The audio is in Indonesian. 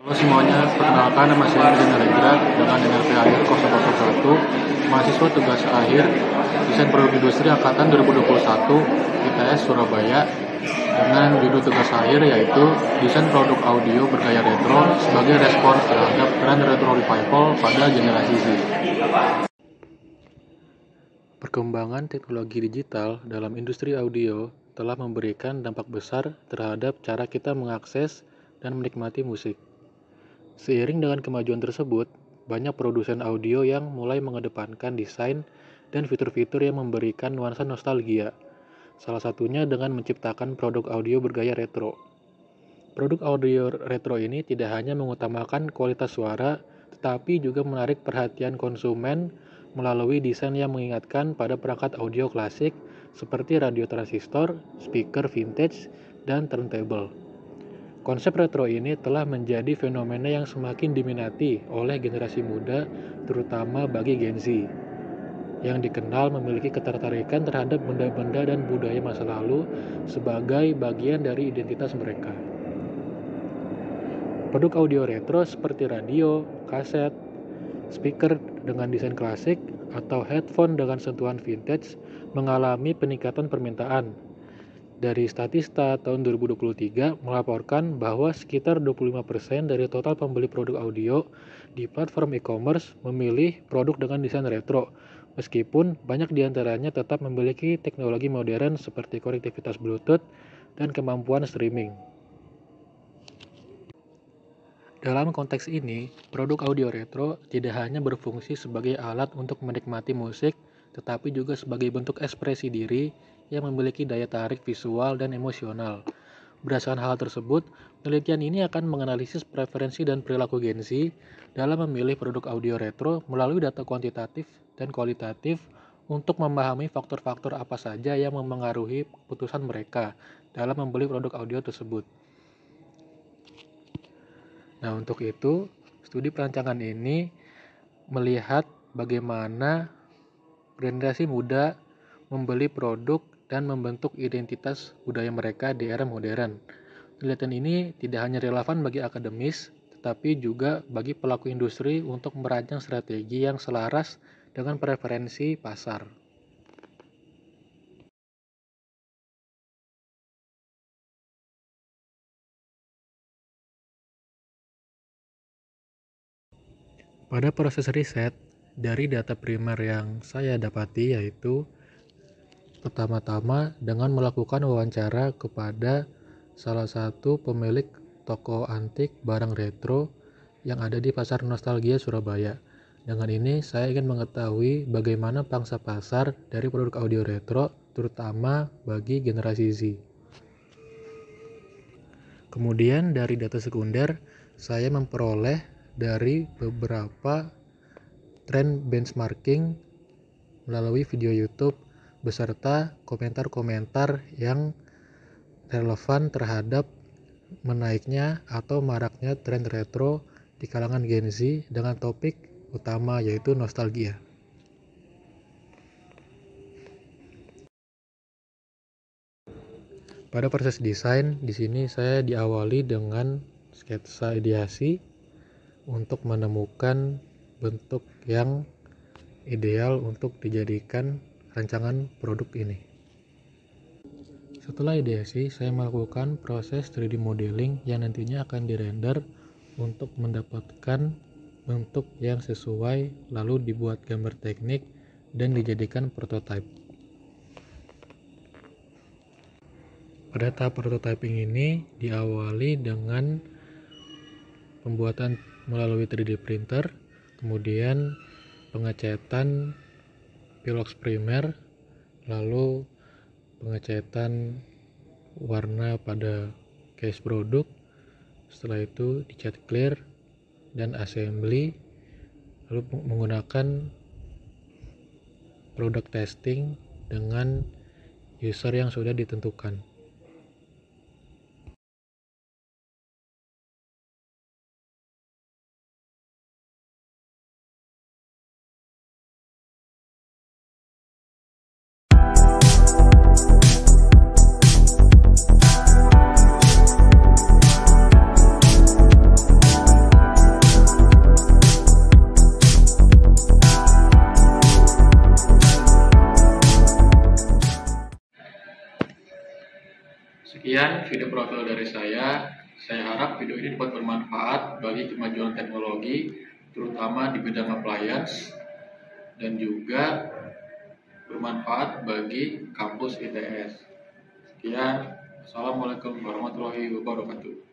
Halo semuanya, perkenalkan nama saya Rizal Narendra dengan NRP akhir 001, mahasiswa tugas akhir Desain Produk Industri Angkatan 2021 ITS Surabaya dengan judul tugas akhir yaitu Desain Produk Audio Bergaya Retro sebagai respon terhadap tren retro revival pada generasi Z. Perkembangan teknologi digital dalam industri audio telah memberikan dampak besar terhadap cara kita mengakses dan menikmati musik. Seiring dengan kemajuan tersebut, banyak produsen audio yang mulai mengedepankan desain dan fitur-fitur yang memberikan nuansa nostalgia. Salah satunya dengan menciptakan produk audio bergaya retro. Produk audio retro ini tidak hanya mengutamakan kualitas suara, tetapi juga menarik perhatian konsumen melalui desain yang mengingatkan pada perangkat audio klasik seperti radio transistor, speaker vintage, dan turntable. Konsep retro ini telah menjadi fenomena yang semakin diminati oleh generasi muda, terutama bagi Gen Z, yang dikenal memiliki ketertarikan terhadap benda-benda dan budaya masa lalu sebagai bagian dari identitas mereka. Produk audio retro seperti radio, kaset, speaker dengan desain klasik, atau headphone dengan sentuhan vintage mengalami peningkatan permintaan. Dari Statista tahun 2023 melaporkan bahwa sekitar 25% dari total pembeli produk audio di platform e-commerce memilih produk dengan desain retro, meskipun banyak diantaranya tetap memiliki teknologi modern seperti konektivitas Bluetooth dan kemampuan streaming. Dalam konteks ini, produk audio retro tidak hanya berfungsi sebagai alat untuk menikmati musik, tetapi juga sebagai bentuk ekspresi diri yang memiliki daya tarik visual dan emosional. Berdasarkan hal tersebut, penelitian ini akan menganalisis preferensi dan perilaku Gen Z dalam memilih produk audio retro melalui data kuantitatif dan kualitatif untuk memahami faktor-faktor apa saja yang memengaruhi keputusan mereka dalam membeli produk audio tersebut. Nah, untuk itu, studi perancangan ini melihat bagaimana generasi muda membeli produk dan membentuk identitas budaya mereka di era modern. Penelitian ini tidak hanya relevan bagi akademis, tetapi juga bagi pelaku industri untuk merancang strategi yang selaras dengan preferensi pasar. Pada proses riset, dari data primer yang saya dapati yaitu pertama-tama dengan melakukan wawancara kepada salah satu pemilik toko antik barang retro yang ada di Pasar Nostalgia Surabaya. Dengan ini saya ingin mengetahui bagaimana pangsa pasar dari produk audio retro terutama bagi generasi Z. Kemudian dari data sekunder saya memperoleh dari beberapa tren benchmarking melalui video YouTube beserta komentar-komentar yang relevan terhadap menaiknya atau maraknya tren retro di kalangan Gen Z dengan topik utama yaitu nostalgia. Pada proses desain, di sini saya diawali dengan sketsa ideasi untuk menemukan bentuk yang ideal untuk dijadikan rancangan produk ini. Setelah ideasi, saya melakukan proses 3D modeling yang nantinya akan dirender untuk mendapatkan bentuk yang sesuai, lalu dibuat gambar teknik dan dijadikan prototipe. Pada tahap prototyping ini diawali dengan pembuatan melalui 3D printer, kemudian pengecetan pilox primer, lalu pengecetan warna pada case produk, setelah itu dicat clear dan assembly, lalu menggunakan product testing dengan user yang sudah ditentukan. Sekian video profil dari saya. Saya harap video ini dapat bermanfaat bagi kemajuan teknologi, terutama di bidang appliance, dan juga bermanfaat bagi kampus ITS. Sekian, Assalamualaikum warahmatullahi wabarakatuh.